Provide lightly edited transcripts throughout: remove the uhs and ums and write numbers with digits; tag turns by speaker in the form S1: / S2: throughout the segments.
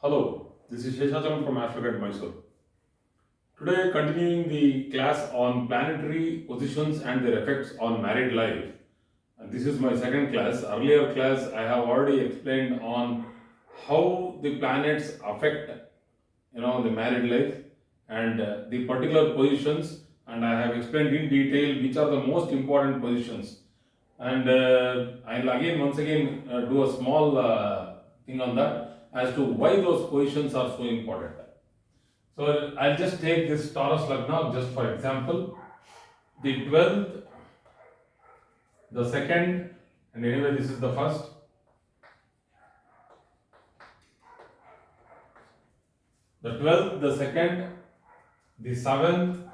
S1: Hello, this is Sheshachalam from Astrocat Mysore. Today, continuing the class on planetary positions and their effects on married life. And this is my second class. Earlier class, I have already explained on how the planets affect, the married life and the particular positions. And I have explained in detail which are the most important positions. And I'll again, once again, do a small thing on that as to why those positions are so important. So I'll just take this Taurus Lagna just for example. The 12th, the second, and anyway this is the first. The 12th, the second, the 7th,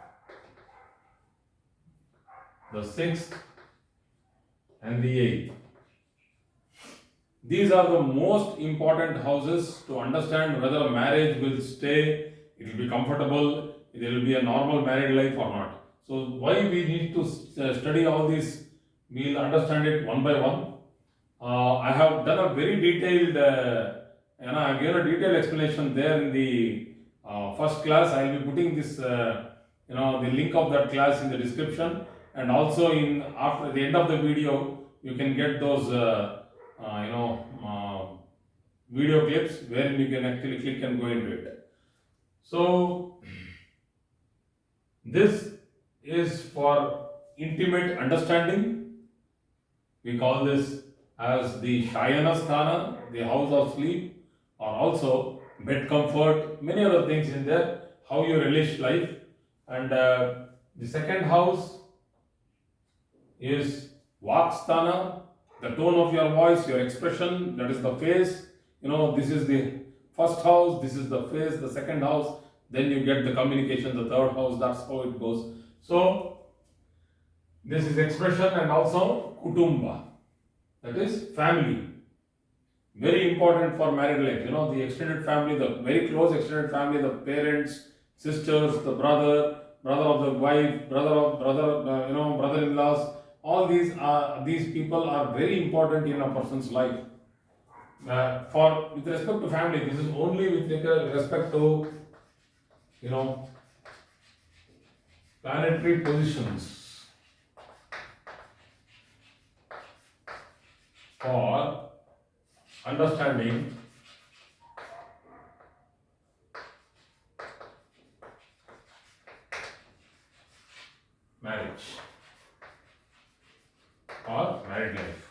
S1: the 6th, and the 8th. These are the most important houses to understand whether a marriage will stay, it will be comfortable, there will be a normal married life or not. So why we need to study all these, we will understand it one by one. I have done a very detailed, I have given a detailed explanation there in the first class. I will be putting this, the link of that class in the description, and also in after the end of the video, you can get those, video clips where you can actually click and go into it. So this is for intimate understanding. We call this as the Shayana Sthana, the house of sleep, or also bed comfort, many other things in there, how you relish life. And the second house is Vaksthana, the tone of your voice, your expression, that is the face. This is the first house, this is the face, the second house, then you get the communication, the third house, that's how it goes. So, this is expression and also Kutumba, that is family. Very important for married life. The extended family, the very close extended family, the parents, sisters, the brother of the wife, brother-in-laws. All these people are very important in a person's life. With respect to family, this is only with respect to planetary positions for understanding marriage or married life.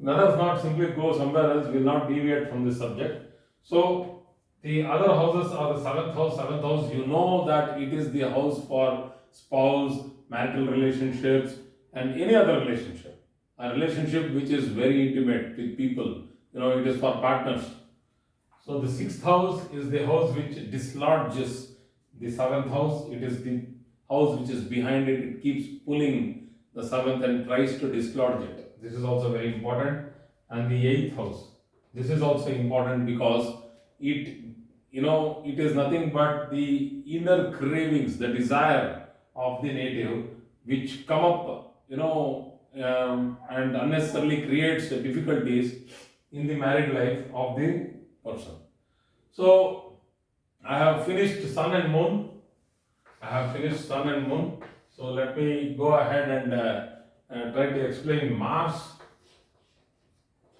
S1: Let us not simply go somewhere else, we will not deviate from this subject. So, the other houses are the seventh house. Seventh house, you know that it is the house for spouse, marital relationships, and any other relationship. A relationship which is very intimate with people, it is for partners. So, the sixth house is the house which dislodges the seventh house. It is the house which is behind it, it keeps pulling the seventh and tries to dislodge it. This is also very important. And the eighth house, this is also important because it is nothing but the inner cravings, the desire of the native, which come up, and unnecessarily creates difficulties in the married life of the person. So, I have finished Sun and Moon. So, let me go ahead and try to explain Mars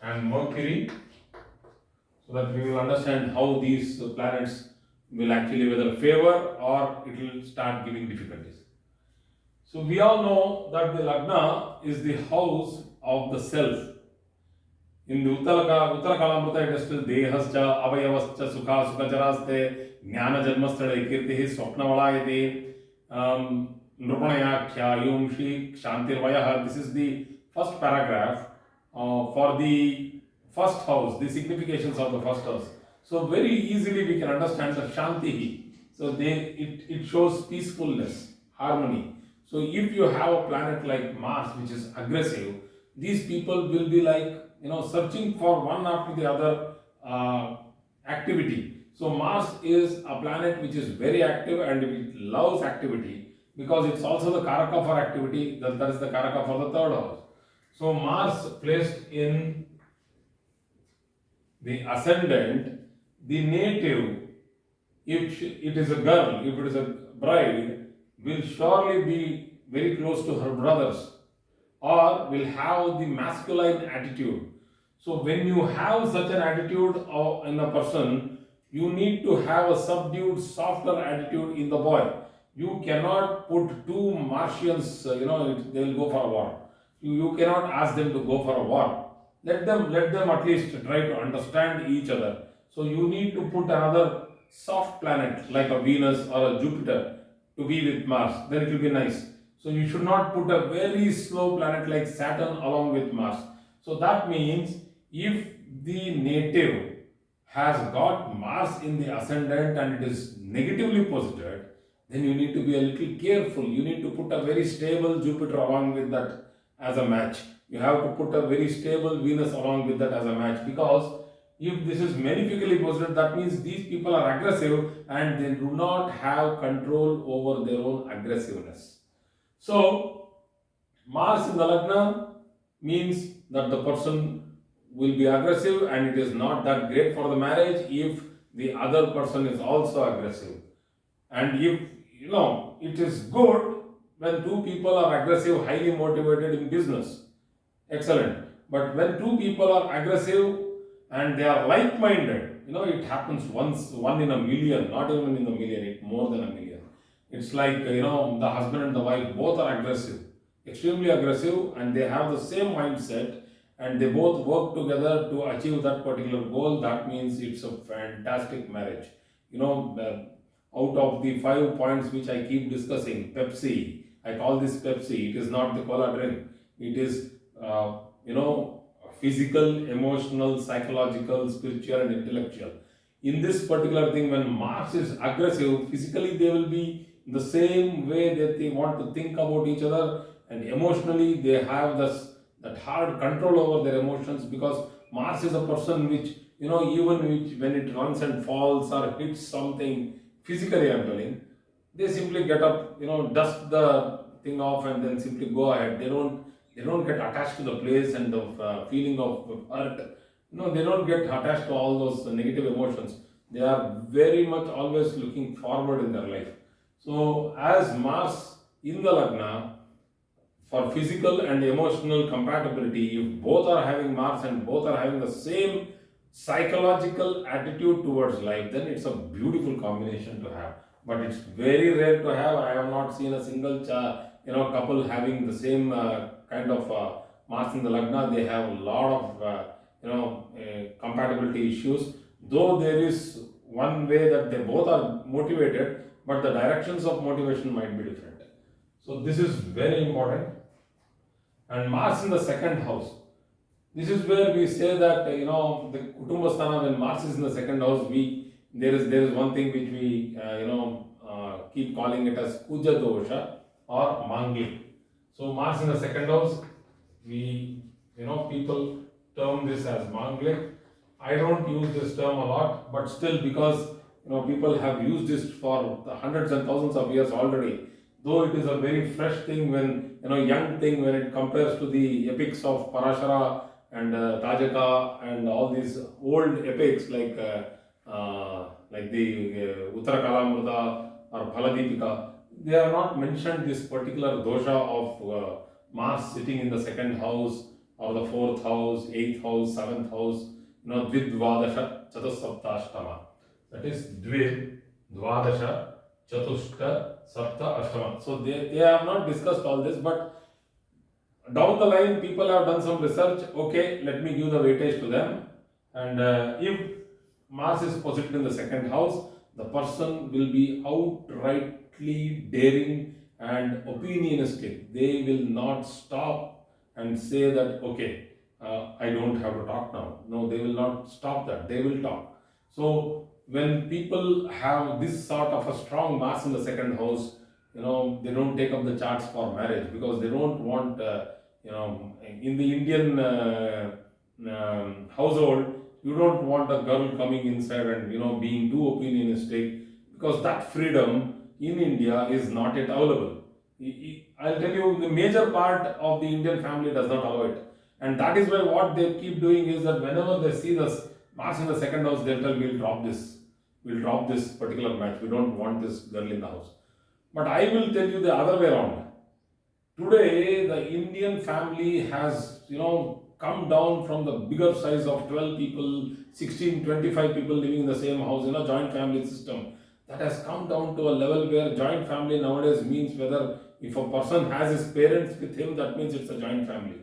S1: and Mercury, so that we will understand how these planets will actually whether favor or it will start giving difficulties. So we all know that the Lagna is the house of the self. In the Uttara Kalamrita it is still Dehascha, Avayavascha, Sukha, Sukacharaste, Jnana Janmasthala, Kirtihi, Swapnavalaya, Nrupanayakya, Yumshi, Kshantirvayaha. This is the first paragraph for the first house, the significations of the first house. So very easily we can understand the Shanti. So it shows peacefulness, harmony. So if you have a planet like Mars which is aggressive, these people will be like searching for one after the other activity. So Mars is a planet which is very active and it loves activity because it's also the Karaka for activity, that is the Karaka for the third house. So Mars placed in the ascendant, the native, if it is a girl, if it is a bride, will surely be very close to her brothers or will have the masculine attitude. So, when you have such an attitude in a person, you need to have a subdued, softer attitude in the boy. You cannot put two Martians, they will go for a war. You cannot ask them to go for a war. Let them at least try to understand each other. So you need to put another soft planet like a Venus or a Jupiter to be with Mars. Then it will be nice. So you should not put a very slow planet like Saturn along with Mars. So that means if the native has got Mars in the ascendant and it is negatively posited, then you need to be a little careful. You need to put a very stable Jupiter along with that as a match. You have to put a very stable Venus along with that as a match, because if this is malefically posited, that means these people are aggressive and they do not have control over their own aggressiveness. So, Mars in the Lagna means that the person will be aggressive and it is not that great for the marriage if the other person is also aggressive. And if it is good when two people are aggressive, highly motivated in business. Excellent. But when two people are aggressive and they are like-minded, it happens one in a million, not even in a million, it more than a million. It's like, the husband and the wife both are aggressive, extremely aggressive, and they have the same mindset and they both work together to achieve that particular goal. That means it's a fantastic marriage. Out of the 5 points which I keep discussing, Pepsi, I call this Pepsi, it is not the cola drink. It is, physical, emotional, psychological, spiritual, and intellectual. In this particular thing, when Mars is aggressive, physically they will be the same way that they want to think about each other, and emotionally they have that hard control over their emotions, because Mars is a person which, when it runs and falls or hits something physically, I'm telling, they simply get up, dust the thing off and then simply go ahead. They don't get attached to the place and the feeling of hurt. They don't get attached to all those negative emotions. They are very much always looking forward in their life. So, as Mars in the Lagna, for physical and emotional compatibility, if both are having Mars and both are having the same psychological attitude towards life, then it's a beautiful combination to have. But it's very rare to have. I have not seen a single couple having the same kind of Mars in the Lagna. They have a lot of compatibility issues. Though there is one way that they both are motivated, but the directions of motivation might be different. So this is very important. And Mars in the second house. This is where we say that the Kutumbasthana, when Mars is in the second house, there is one thing which we keep calling it as Kuja dosha or Mangli. So Mars in the second house, people term this as Manglik. I don't use this term a lot, but still, because people have used this for the hundreds and thousands of years already. Though it is a very fresh thing, young thing when it compares to the epics of Parashara and Tajaka and all these old epics like the Uttara Kalamrita or Phaladipika, they are not mentioned this particular dosha of Mars sitting in the second house or the fourth house, eighth house, seventh house, Dvidvadasha Chatusaptashtama. That is Dvid, Dvadasha, Chatushta, Sapta, Ashtama. So they have not discussed all this, but down the line people have done some research. Okay, let me give the weightage to them. And if Mars is positioned in the second house, the person will be outrightly daring and opinionistic. They will not stop and say that, okay, I don't have to talk now. No, they will not stop that. They will talk. So, when people have this sort of a strong Mars in the second house, they don't take up the charts for marriage, because they don't want, in the Indian household, you don't want a girl coming inside and being too opinionistic, because that freedom in India is not yet available. I'll tell you, the major part of the Indian family does not allow it, and that is why what they keep doing is that whenever they see this Mars in the second house, they'll tell we'll drop this particular match. We don't want this girl in the house. But I will tell you the other way around. Today, the Indian family has, come down from the bigger size of 12 people, 16, 25 people living in the same house, joint family system. That has come down to a level where joint family nowadays means whether if a person has his parents with him, that means it's a joint family.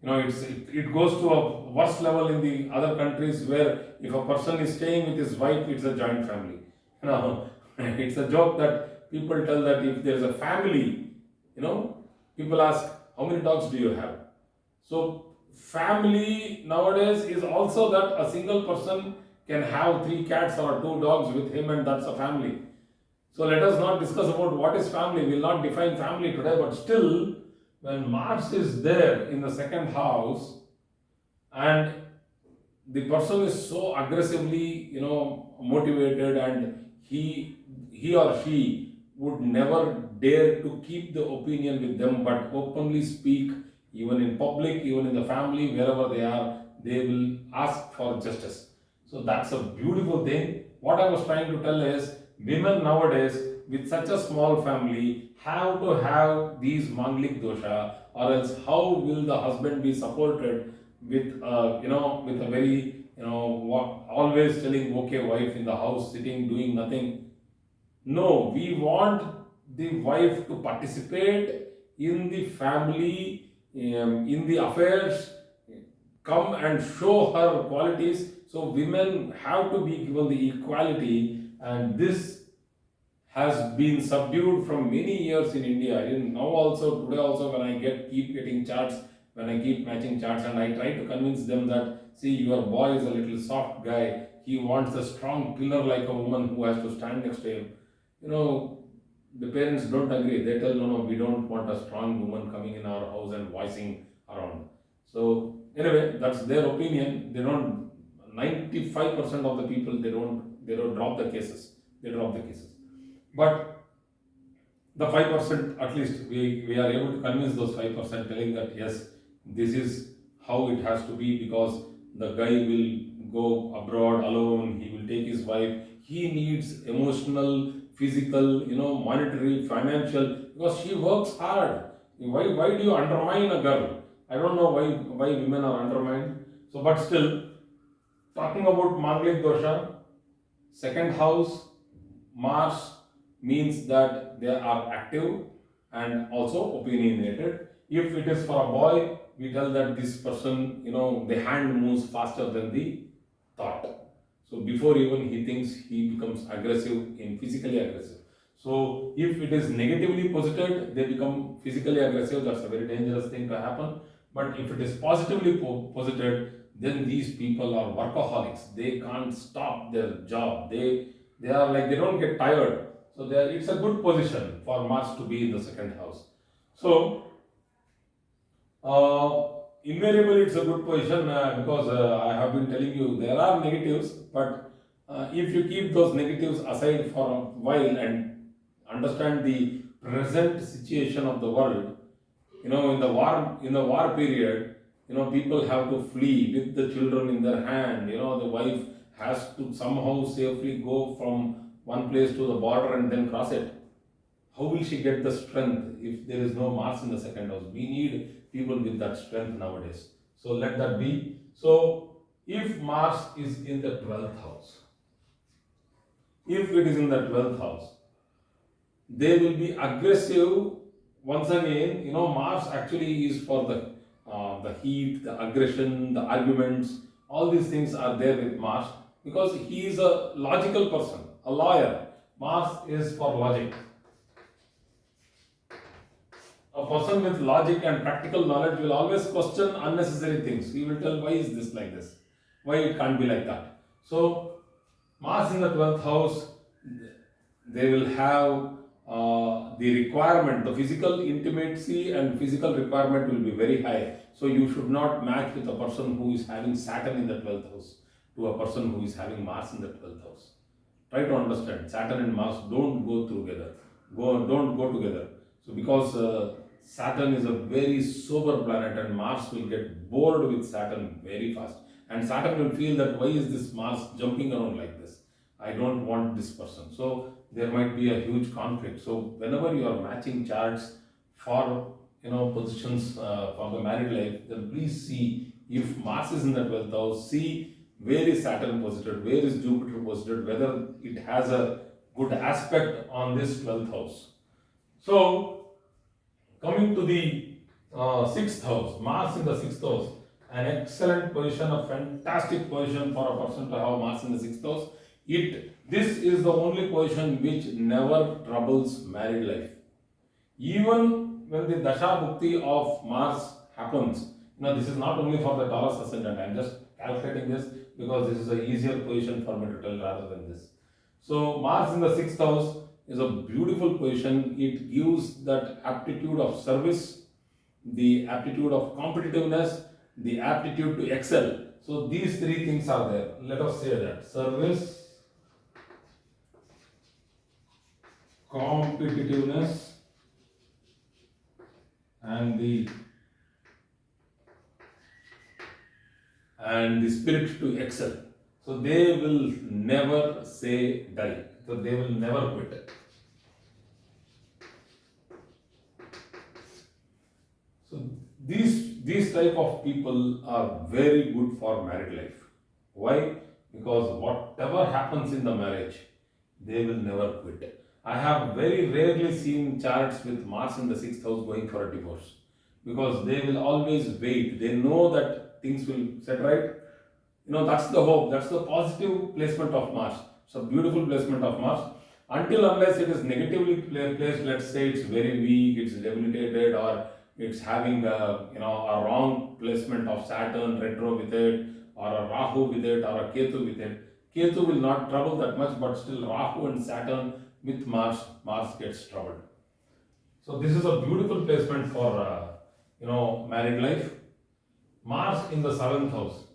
S1: It goes to a worse level in the other countries where if a person is staying with his wife, it's a joint family. It's a joke that people tell that if there's a family, people ask, how many dogs do you have? So family nowadays is also that a single person can have 3 cats or 2 dogs with him, and that's a family. So let us not discuss about what is family. We will not define family today, but still, when Mars is there in the second house and the person is so aggressively, motivated, and he or she would never dare to keep the opinion with them, but openly speak, even in public, even in the family, wherever they are, they will ask for justice. So that's a beautiful thing. What I was trying to tell is, women nowadays with such a small family have to have these manglik dosha, or else how will the husband be supported with with a very always telling okay wife in the house sitting doing nothing. No, we want the wife to participate in the family, in the affairs, come and show her qualities. So women have to be given the equality, and this has been subdued from many years in India. Now also, today also, when I keep getting charts, when I keep matching charts, and I try to convince them that, see, your boy is a little soft guy. He wants a strong pillar like a woman who has to stand next to him. The parents don't agree. They tell, no, we don't want a strong woman coming in our house and voicing around. So anyway, that's their opinion. They don't. 95% of the people, they don't drop the cases. They drop the cases. But the 5%, at least we are able to convince those 5%, telling that yes, this is how it has to be, because the guy will go abroad alone, he will take his wife, he needs emotional, physical, monetary, financial, because she works hard. Why do you undermine a girl? I don't know why women are undermined. So, but still, talking about Manglik Dosha, second house, Mars means that they are active and also opinionated. If it is for a boy, we tell that this person, the hand moves faster than the thought. So before even he thinks, he becomes aggressive, physically aggressive. So if it is negatively posited, they become physically aggressive. That's a very dangerous thing to happen. But if it is positively posited, then these people are workaholics. They can't stop their job. They are like, they don't get tired. So it's a good position for Mars to be in the second house. So invariably it's a good position, because I have been telling you there are negatives, but if you keep those negatives aside for a while and understand the present situation of the world, in the war period, people have to flee with the children in their hand. The wife has to somehow safely go from one place to the border and then cross it. How will she get the strength if there is no Mars in the second house? We need people with that strength nowadays. So let that be. So if Mars is in the 12th house, if it is in the 12th house, they will be aggressive. Once again, Mars actually is for the heat, the aggression, the arguments. All these things are there with Mars, because he is a logical person, a lawyer. Mars is for logic. A person with logic and practical knowledge will always question unnecessary things. He will tell, why is this like this? Why it can't be like that? So Mars in the 12th house, they will have the requirement, the physical intimacy and physical requirement will be very high. So you should not match with a person who is having Saturn in the 12th house to a person who is having Mars in the 12th house. Try to understand, Saturn and Mars don't go together. Don't go together. So because Saturn is a very sober planet and Mars will get bored with Saturn very fast. and Saturn will feel that why is this Mars jumping around like this? I don't want this person. So there might be a huge conflict. So whenever you are matching charts for positions for the married life, then please see if Mars is in the 12th house. See where is Saturn posited, where is Jupiter posited, whether it has a good aspect on this 12th house. So coming to the sixth house, Mars in the sixth house, an excellent position, a fantastic position for a person to have Mars in the sixth house. This is the only position which never troubles married life. Even when the Dasha Bhukti of Mars happens, this is not only for the Taurus ascendant, I am just calculating this because this is an easier position for me to tell rather than this. So Mars in the sixth house is a beautiful position. It gives that aptitude of service, the aptitude of competitiveness, the aptitude to excel. So these three things are there. Let us say that service, competitiveness, and the spirit to excel. So they will never say die. So they will never quit. So these type of people are very good for married life. Why? Because whatever happens in the marriage, they will never quit. I have very rarely seen charts with Mars in the sixth house going for a divorce, because they will always wait. They know that things will set right. That's the hope. That's the positive placement of Mars. It's a beautiful placement of Mars. Until unless it is negatively placed, let's say it's very weak, it's debilitated, or it's having a wrong placement of Saturn retro with it, or a Rahu with it, or a Ketu with it. Ketu will not trouble that much, but still Rahu and Saturn with Mars gets troubled. So this is a beautiful placement for married life. Mars in the seventh house.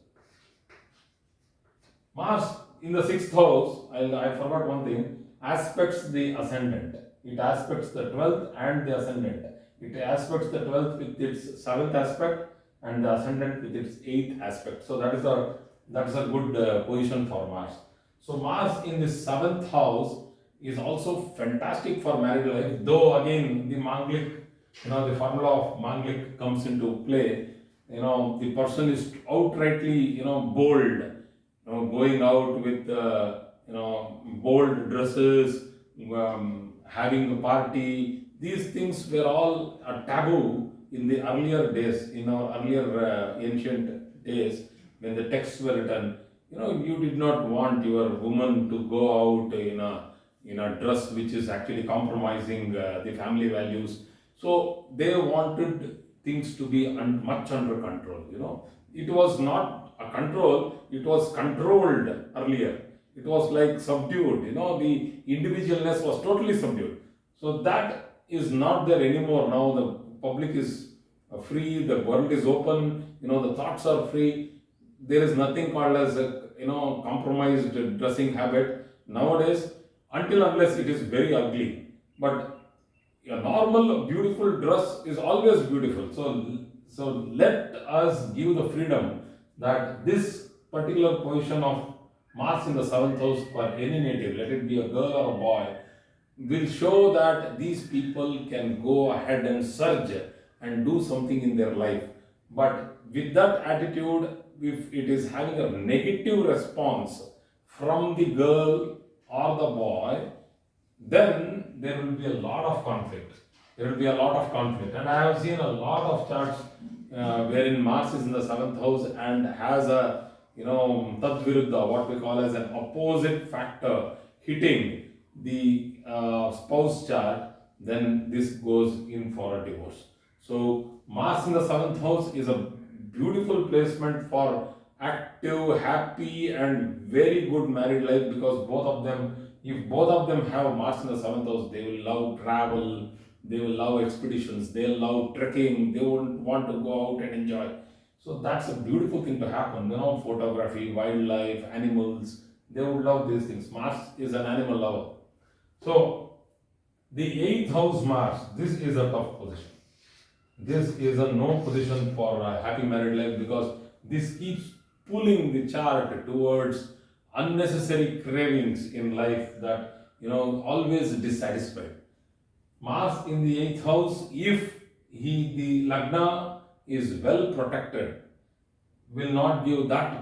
S1: Mars in the sixth house, I forgot one thing, aspects the ascendant. It aspects the 12th and the ascendant. It aspects the 12th with its 7th aspect and the ascendant with its 8th aspect. So that is a good position for Mars. So Mars in the 7th house is also fantastic for married life, though again the Manglik, the formula of Manglik comes into play. The person is outrightly, bold, going out with, bold dresses, having a party. These things were all a taboo in the earlier days, in our earlier ancient days, when the texts were written. You did not want your woman to go out in a dress which is actually compromising the family values. So they wanted things to be much under control. It was not a control, it was controlled earlier. It was like subdued, the individualness was totally subdued. So that is not there anymore. Now the public is free, the world is open, the thoughts are free. There is nothing called as a compromised dressing habit nowadays, until unless it is very ugly. But a normal beautiful dress is always beautiful. So let us give the freedom that this particular position of Mars in the 7th house for any native, let it be a girl or a boy, will show that these people can go ahead and surge and do something in their life. But with that attitude, if it is having a negative response from the girl or the boy, then there will be a lot of conflict. And I have seen a lot of charts wherein Mars is in the 7th house and has a Tadviruddha, what we call as an opposite factor hitting the spouse chart, then this goes in for a divorce. So Mars in the 7th house is a beautiful placement for active, happy and very good married life, because if both of them have Mars in the 7th house, they will love travel, they will love expeditions, they will love trekking, they will want to go out and enjoy. So that's a beautiful thing to happen, photography, wildlife, animals, they would love these things. Mars is an animal lover. So the 8th house Mars, this is a tough position. This is a no position for a happy married life, because this keeps pulling the chart towards unnecessary cravings in life that always dissatisfied. Mars in the eighth house, if the Lagna is well protected, will not give that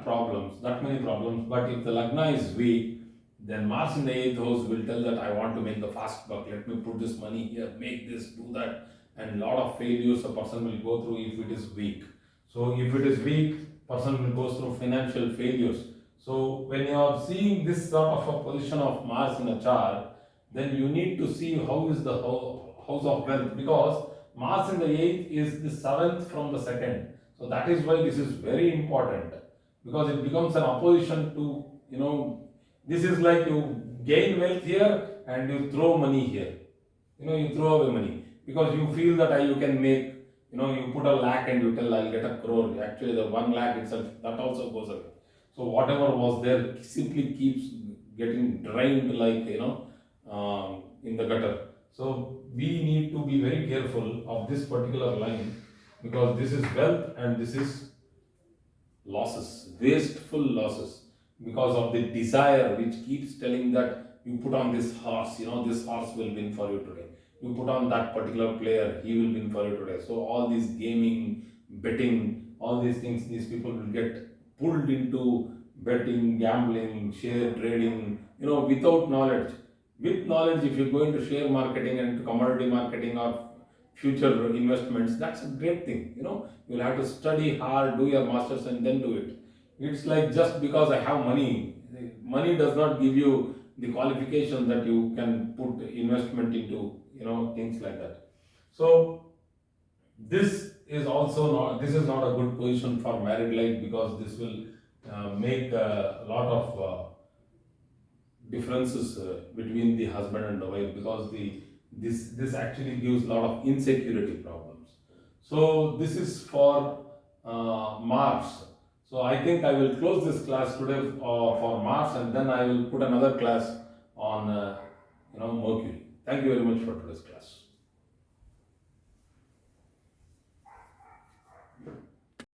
S1: many problems. But if the Lagna is weak, then Mars in the eighth house will tell that I want to make the fast buck, let me put this money here, make this, do that, and lot of failures a person will go through if it is weak. So if it is weak, person will go through financial failures. So when you are seeing this sort of a position of Mars in a chart, then you need to see how is the house of wealth, because Mars in the eighth is the seventh from the second. So that is why this is very important, because it becomes an opposition to, this is like you gain wealth here and you throw money here. You throw away money because you feel that you can make, you put a lakh and you tell I'll get a crore. Actually, the 1 lakh itself, that also goes away. So whatever was there simply keeps getting drained like, in the gutter. So we need to be very careful of this particular line, because this is wealth and this is losses, wasteful losses, because of the desire which keeps telling that you put on this horse, this horse will win for you today. You put on that particular player, he will win for you today. So all these gaming, betting, all these things, these people will get pulled into betting, gambling, share trading, without knowledge. With knowledge, if you go into share marketing and commodity marketing or future investments, that's a great thing. You'll have to study hard, do your masters, and then do it. It's like just because I have money does not give you the qualification that you can put investment into, things like that. So this is not a good position for married life, because this will make a lot of differences between the husband and the wife, because this actually gives a lot of insecurity problems. So this is for Mars. So I think I will close this class today for Mars, and then I will put another class on Mercury. Thank you very much for today's class.